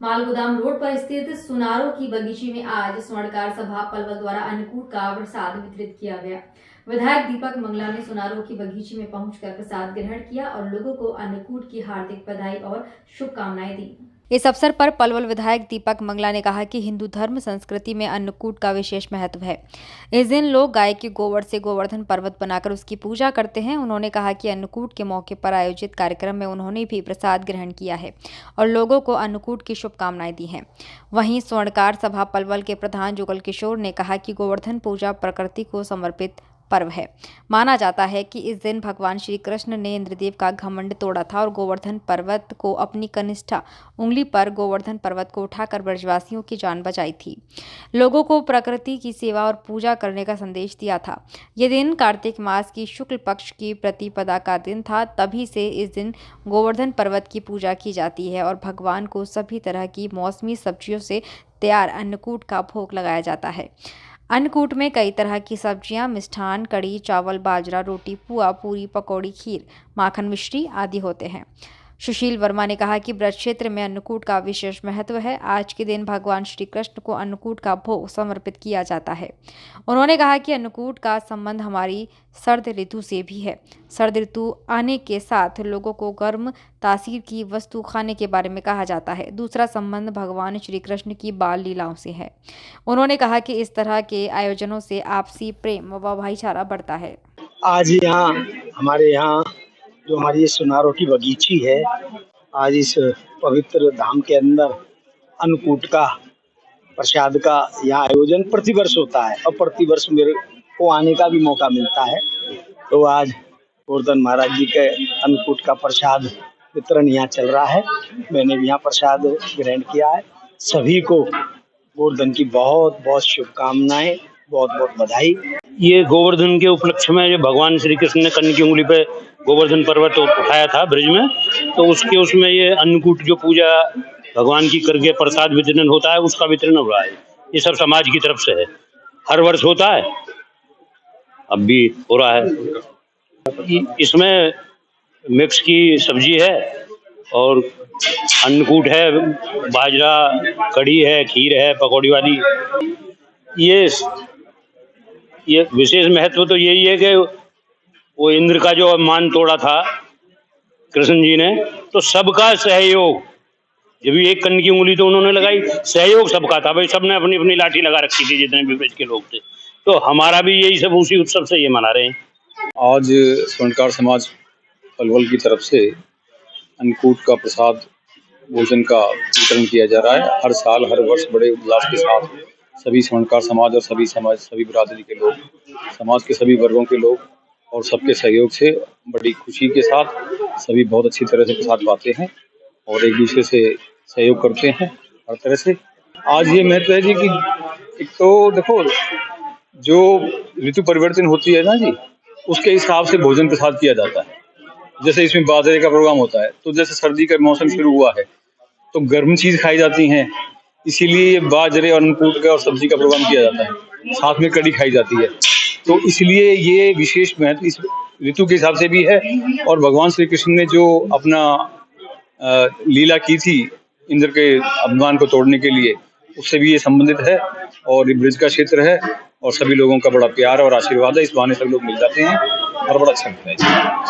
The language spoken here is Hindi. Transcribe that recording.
मालगोदाम रोड पर स्थित सुनारों की बगीचे में आज स्वर्णकार सभा पलवल द्वारा अन्नकूट का प्रसाद वितरित किया गया। विधायक दीपक मंगला ने सुनारों की बगीचे में पहुंचकर प्रसाद ग्रहण किया और लोगों को अन्नकूट की हार्दिक बधाई और शुभकामनाएं दी। इस अवसर पर पलवल विधायक दीपक मंगला ने कहा कि हिंदू धर्म संस्कृति में अन्नकूट का विशेष महत्व है। इस दिन लोग गाय के गोबर से गोवर्धन पर्वत बनाकर उसकी पूजा करते हैं। उन्होंने कहा कि अन्नकूट के मौके पर आयोजित कार्यक्रम में उन्होंने भी प्रसाद ग्रहण किया है और लोगों को अन्नकूट की शुभकामनाएं दी हैं। वहीं स्वर्णकार सभा पलवल के प्रधान जुगल किशोर ने कहा कि गोवर्धन पूजा प्रकृति को समर्पित पर्व है। माना जाता है कि इस दिन भगवान श्री कृष्ण ने इंद्रदेव का घमंड तोड़ा था और गोवर्धन पर्वत को अपनी कनिष्ठा उंगली पर गोवर्धन पर्वत को उठाकर ब्रजवासियों की जान बचाई थी। लोगों को प्रकृति की सेवा और पूजा करने का संदेश दिया था। ये दिन कार्तिक मास की शुक्ल पक्ष की प्रतिपदा का दिन था। तभी से इस दिन गोवर्धन पर्वत की पूजा की जाती है और भगवान को सभी तरह की मौसमी सब्जियों से तैयार अन्नकूट का भोग लगाया जाता है। अन्नकूट में कई तरह की सब्जियां, मिष्ठान, कड़ी, चावल, बाजरा, रोटी, पुआ, पूरी, पकौड़ी, खीर, माखन, मिश्री आदि होते हैं। सुशील वर्मा ने कहा कि ब्रज क्षेत्र में अन्नकूट का विशेष महत्व है। आज के दिन भगवान श्री कृष्ण को अन्नकूट का भोग समर्पित किया जाता है। उन्होंने कहा कि अन्नकूट का संबंध हमारी सर्द ऋतु से भी है। सर्द ऋतु आने के साथ लोगों को गर्म तासीर की वस्तु खाने के बारे में कहा जाता है। दूसरा संबंध भगवान श्री कृष्ण की बाल लीलाओं से है। उन्होंने कहा कि इस तरह के आयोजनों से आपसी प्रेम व भाईचारा बढ़ता है। आज हमारे यहाँ जो हमारी ये सुनारों की बगीची है, आज इस पवित्र धाम के अंदर अन्नकूट का प्रसाद का यहाँ आयोजन प्रतिवर्ष होता है और प्रतिवर्ष मेरे को आने का भी मौका मिलता है। तो आज गोवर्धन महाराज जी के अन्नकूट का प्रसाद वितरण यहाँ चल रहा है। मैंने भी यहाँ प्रसाद ग्रहण किया है। सभी को गोवर्धन की बहुत बहुत शुभकामनाएं, बहुत बहुत बधाई। ये गोवर्धन के उपलक्ष्य में जो भगवान श्री कृष्ण ने कर्ण की उंगली पे गोवर्धन पर्वत उठाया था ब्रिज में, तो उसमें ये अन्नकूट जो पूजा भगवान की करके प्रसाद वितरण होता है, उसका वितरण हो रहा है। ये सब समाज की तरफ से है, हर वर्ष होता है, अब भी हो रहा है। इसमें मिक्स की सब्जी है और अन्नकूट है, बाजरा, कड़ी है, खीर है, पकौड़ी वाली। ये विशेष महत्व तो यही है कि वो इंद्र का जो मान तोड़ा था कृष्ण जी ने, तो सबका सहयोग, जब भी एक कन्न की उंगली तो उन्होंने लगाई, सहयोग सबका था भाई। सबने अपनी अपनी लाठी लगा रखी थी, जितने भी ब्रज के लोग थे। तो हमारा भी यही सब उसी उत्सव से ये मना रहे हैं। आज स्वर्णकार समाज पलवल की तरफ से अन्नकूट का प्रसाद भोजन का वितरण किया जा रहा है। हर साल हर वर्ष बड़े उल्लास के साथ सभी स्वर्णकार समाज और सभी बिरादरी के लोग, समाज के सभी वर्गों के लोग और सबके सहयोग से बड़ी खुशी के साथ सभी बहुत अच्छी तरह से प्रसाद पाते हैं और एक दूसरे से सहयोग करते हैं हर तरह से। आज ये महत्व है जी कि एक तो देखो, जो ऋतु परिवर्तन होती है ना जी, उसके हिसाब से भोजन प्रसाद किया जाता है। जैसे इसमें बाजरे का प्रोग्राम होता है, तो जैसे सर्दी का मौसम शुरू हुआ है तो गर्म चीज खाई जाती हैं, इसीलिए बाजरे और अन्नकूट का और सब्जी का प्रोग्राम किया जाता है। साथ में कड़ी खाई जाती है, तो इसलिए ये विशेष महत्व इस ऋतु के हिसाब से भी है। और भगवान श्री कृष्ण ने जो अपना लीला की थी इंद्र के अभिमान को तोड़ने के लिए, उससे भी ये संबंधित है और ये ब्रज का क्षेत्र है और सभी लोगों का बड़ा प्यार और आशीर्वाद है। इस बहाने सब लोग मिल जाते हैं और बड़ा अच्छा लगता है।